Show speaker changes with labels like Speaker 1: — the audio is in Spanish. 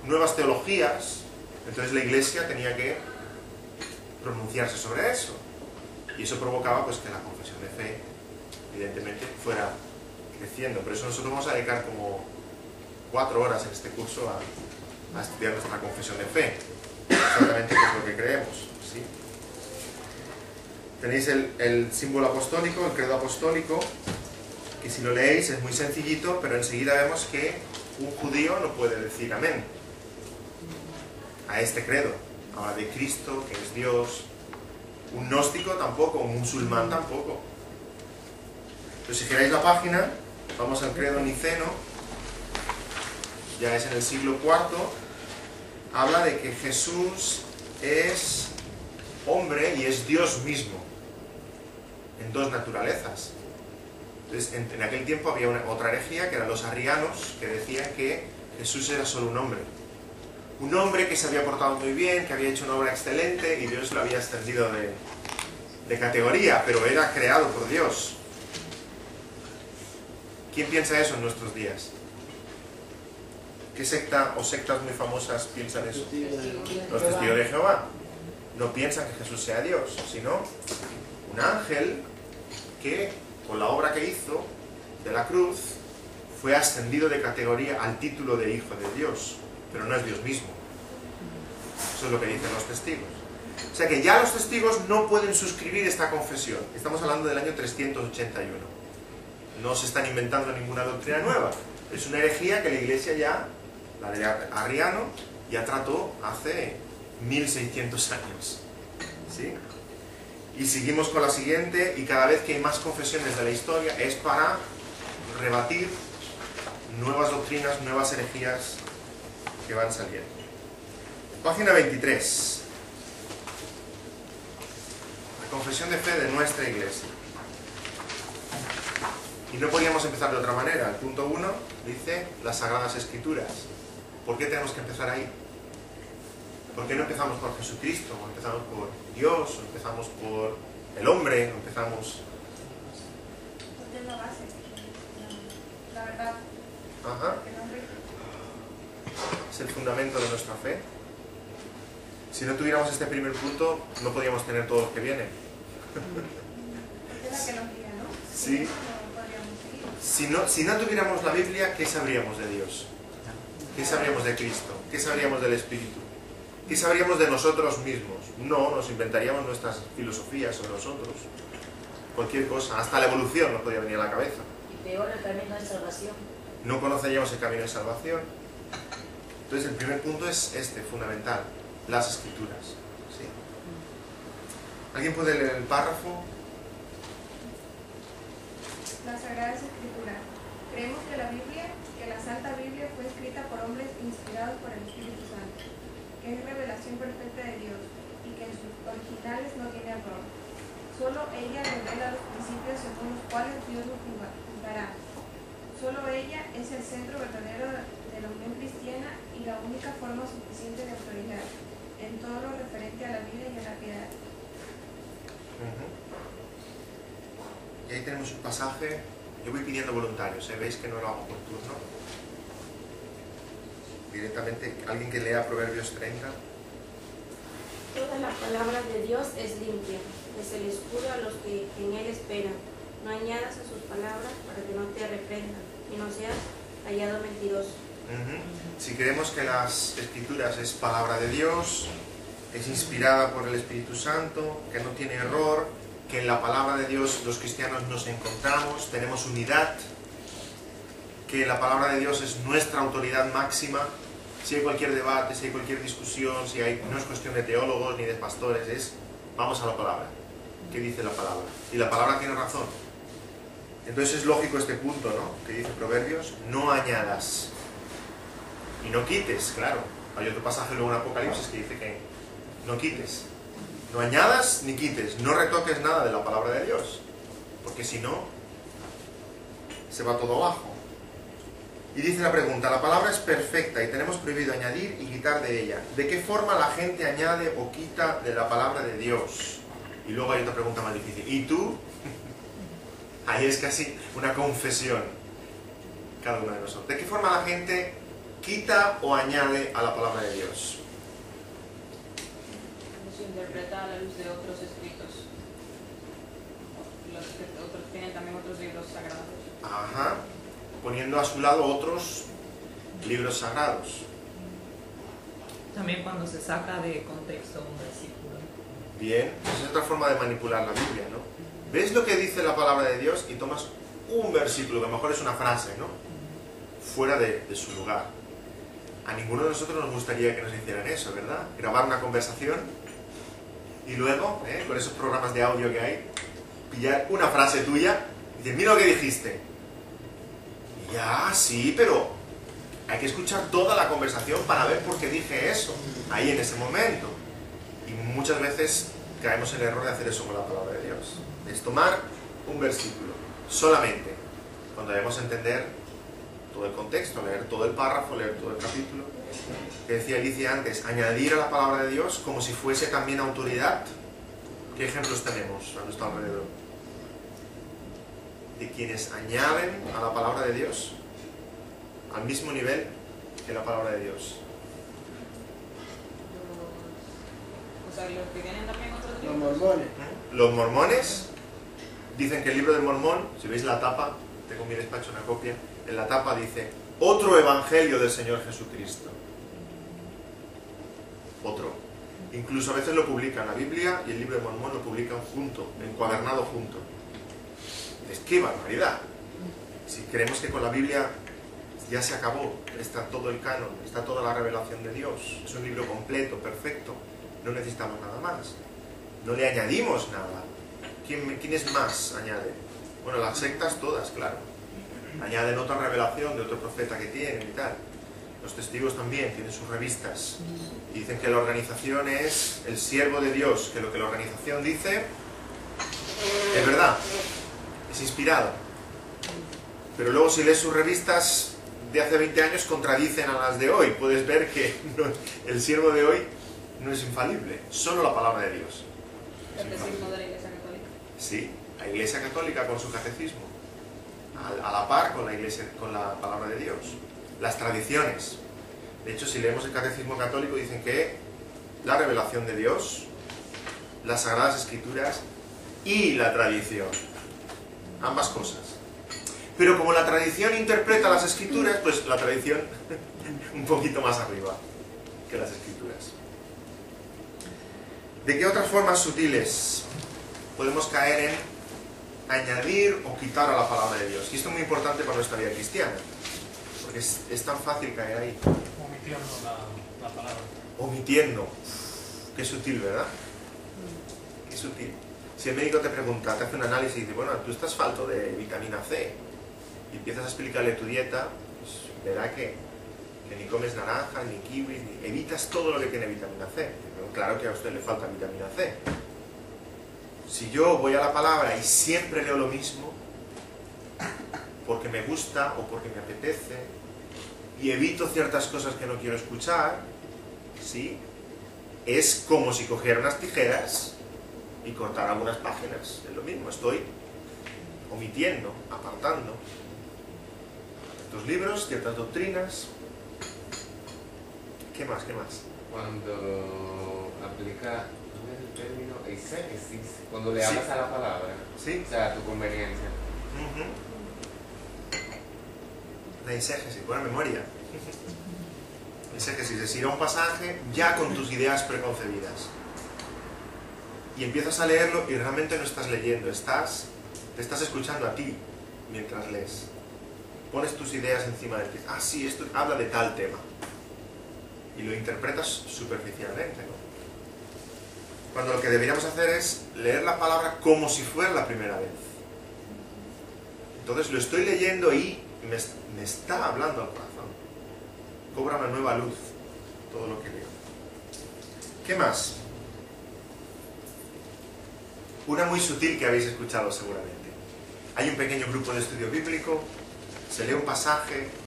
Speaker 1: nuevas teologías, entonces la Iglesia tenía que pronunciarse sobre eso. Y eso provocaba pues que la confesión de fe, evidentemente, fuera creciendo. Por eso nosotros vamos a dedicar como 4 horas en este curso a estudiar nuestra confesión de fe. Exactamente qué es lo que creemos, ¿sí? Tenéis el símbolo apostólico, el credo apostólico, que si lo leéis es muy sencillito, pero enseguida vemos que un judío no puede decir amén a este credo. Habla de Cristo, que es Dios. Un gnóstico tampoco, un musulmán tampoco. Pero si giráis la página, vamos al credo niceno, ya es en el siglo IV, habla de que Jesús es hombre y es Dios mismo, en 2 naturalezas. Entonces, en aquel tiempo había otra herejía, que eran los arrianos, que decían que Jesús era solo un hombre. Un hombre que se había portado muy bien, que había hecho una obra excelente y Dios lo había ascendido de categoría, pero era creado por Dios. ¿Quién piensa eso en nuestros días? ¿Qué secta o sectas muy famosas piensan eso? Los testigos de Jehová. No piensan que Jesús sea Dios, sino un ángel que, con la obra que hizo de la cruz, fue ascendido de categoría al título de Hijo de Dios, pero no es Dios mismo. Eso es lo que dicen los testigos. O sea que ya los testigos no pueden suscribir esta confesión. Estamos hablando del año 381. No se están inventando ninguna doctrina nueva. Es una herejía que la Iglesia ya, la de Arriano, ya trató hace 1600 años. ¿Sí? Y seguimos con la siguiente, y cada vez que hay más confesiones de la historia es para rebatir nuevas doctrinas, nuevas herejías que van saliendo. Página 23. La confesión de fe de nuestra Iglesia. Y no podíamos empezar de otra manera. El punto 1 dice las Sagradas Escrituras. ¿Por qué tenemos que empezar ahí? ¿Por qué no empezamos por Jesucristo? ¿O empezamos por Dios? ¿O empezamos por el hombre? ¿O empezamos...?
Speaker 2: Porque es la base, la verdad.
Speaker 1: Ajá.
Speaker 2: El hombre.
Speaker 1: Es el fundamento de nuestra fe. Si no tuviéramos este primer punto, no podríamos tener todos los que vienen.
Speaker 2: Es la que nos guía, ¿no?
Speaker 1: Sí.
Speaker 2: No podríamos seguir.
Speaker 1: Si no tuviéramos la Biblia, ¿qué sabríamos de Dios? ¿Qué sabríamos de Cristo? ¿Qué sabríamos del Espíritu? ¿Qué sabríamos de nosotros mismos? No, nos inventaríamos nuestras filosofías sobre nosotros. Cualquier cosa, hasta la evolución nos podría venir a la cabeza.
Speaker 3: Y peor, el camino de salvación.
Speaker 1: No conoceríamos el camino de salvación. Entonces el primer punto es este, fundamental, las Escrituras. ¿Sí? ¿Alguien puede leer el párrafo?
Speaker 2: Las Sagradas Escrituras. Creemos que la Biblia, que la Santa Biblia fue escrita por hombres inspirados por el Espíritu Santo, que es revelación perfecta de Dios y que en sus originales no tiene error. Solo ella revela los principios según los cuales Dios nos juzgará. Solo ella es el centro verdadero de la unión cristiana y la única forma suficiente de autoridad en todo lo referente a la vida y a la piedad.
Speaker 1: Y ahí tenemos un pasaje. Yo voy pidiendo voluntarios, ¿veis que no lo hago por turno? Directamente, alguien que lea Proverbios 30.
Speaker 3: Toda la palabra de Dios es limpia, es el escudo a los que en él esperan. No añadas a sus palabras para que no te reprendan y no seas hallado mentiroso.
Speaker 1: Si creemos que las Escrituras es palabra de Dios, es inspirada por el Espíritu Santo, que no tiene error, que en la palabra de Dios los cristianos nos encontramos, tenemos unidad, que la palabra de Dios es nuestra autoridad máxima. Si hay cualquier debate, si hay cualquier discusión, no es cuestión de teólogos ni de pastores, es vamos a la palabra. ¿Qué dice la palabra? Y la palabra tiene razón. Entonces es lógico este punto, ¿no? Que dice Proverbios, no añadas y no quites, claro. Hay otro pasaje luego en Apocalipsis que dice que no quites. No añadas ni quites, no retoques nada de la palabra de Dios, porque si no, se va todo abajo. Y dice la pregunta, la palabra es perfecta y tenemos prohibido añadir y quitar de ella. ¿De qué forma la gente añade o quita de la palabra de Dios? Y luego hay otra pregunta más difícil. ¿Y tú? Ahí es casi una confesión, cada uno de nosotros. ¿De qué forma la gente quita o añade a la palabra de Dios?
Speaker 4: Se interpreta a la luz de otros escritos. Los que otros tienen también otros libros sagrados.
Speaker 1: Ajá. Poniendo a su lado otros libros sagrados.
Speaker 5: También cuando se saca de contexto un versículo.
Speaker 1: Bien, esa es otra forma de manipular la Biblia, ¿no? ¿Ves lo que dice la palabra de Dios? Y tomas un versículo, que a lo mejor es una frase, ¿no? Fuera de su lugar. A ninguno de nosotros nos gustaría que nos hicieran eso, ¿verdad? Grabar una conversación y luego, con esos programas de audio que hay, pillar una frase tuya y decir, mira lo que dijiste. Y ya, sí, pero hay que escuchar toda la conversación para ver por qué dije eso, ahí en ese momento. Y muchas veces caemos en el error de hacer eso con la palabra de Dios. Es tomar un versículo, solamente, cuando debemos entender todo el contexto, leer todo el párrafo, leer todo el capítulo. Que decía Alicia antes, añadir a la palabra de Dios como si fuese también autoridad. ¿Qué ejemplos tenemos a nuestro alrededor? De quienes añaden a la palabra de Dios al mismo nivel que la palabra de Dios.
Speaker 4: O sea, los que vienen también otros
Speaker 6: Los
Speaker 4: libros.
Speaker 6: mormones.
Speaker 1: Los mormones dicen que el libro del Mormón, si veis la tapa, tengo en mi despacho una copia, en la tapa dice, otro evangelio del Señor Jesucristo. Otro. Incluso a veces lo publican, la Biblia y el libro de Mormón lo publican junto, encuadernado junto. Es ¡qué barbaridad! Si creemos que con la Biblia ya se acabó, está todo el canon, está toda la revelación de Dios, es un libro completo, perfecto, no necesitamos nada más. No le añadimos nada. ¿Quiénes más añaden? Bueno, las sectas todas, claro. Añaden otra revelación de otro profeta que tienen y tal. Los testigos también tienen sus revistas. Y dicen que la organización es el siervo de Dios, que lo que la organización dice es verdad, es inspirado. Pero luego si lees sus revistas de hace 20 años contradicen a las de hoy. Puedes ver que el siervo de hoy no es infalible, solo la palabra de Dios.
Speaker 4: Catecismo de la Iglesia Católica.
Speaker 1: Sí, la Iglesia Católica con su catecismo, a la par con la Iglesia, con la palabra de Dios. Las tradiciones. De hecho, si leemos el catecismo católico, dicen que la revelación de Dios, las Sagradas Escrituras y la tradición. Ambas cosas. Pero como la tradición interpreta las Escrituras, pues la tradición un poquito más arriba que las Escrituras. ¿De qué otras formas sutiles podemos caer en añadir o quitar a la palabra de Dios? Y esto es muy importante para nuestra vida cristiana, porque es tan fácil caer ahí.
Speaker 7: Omitiendo la palabra.
Speaker 1: Omitiendo. Qué sutil, ¿verdad? Qué sutil. Si el médico te pregunta, te hace un análisis y dice, bueno, tú estás falto de vitamina C, y empiezas a explicarle tu dieta, pues verá que ni comes naranja, ni kiwis, ni evitas todo lo que tiene vitamina C. Pero claro que a usted le falta vitamina C. Si yo voy a la palabra y siempre leo lo mismo, porque me gusta o porque me apetece, y evito ciertas cosas que no quiero escuchar, ¿sí? Es como si cogiera unas tijeras y cortara algunas páginas. Es lo mismo, estoy omitiendo, apartando ciertos libros, ciertas doctrinas. ¿Qué más? ¿Qué más?
Speaker 8: Cuando aplica, ¿cómo es el término? Exégesis. Cuando le
Speaker 1: Sí.
Speaker 8: hablas a la palabra.
Speaker 1: ¿Sí?
Speaker 8: O sea, a tu conveniencia.
Speaker 1: La exégesis, buena memoria. Exégesis es ir a un pasaje ya con tus ideas preconcebidas. Y empiezas a leerlo y realmente no estás leyendo, te estás escuchando a ti mientras lees. Pones tus ideas encima de ti. Ah, sí, esto habla de tal tema. Y lo interpretas superficialmente, ¿no? Cuando lo que deberíamos hacer es leer la palabra como si fuera la primera vez. Entonces lo estoy leyendo y me está hablando al corazón. Cobra una nueva luz todo lo que leo. ¿Qué más? Una muy sutil que habéis escuchado seguramente. Hay un pequeño grupo de estudio bíblico, se lee un pasaje,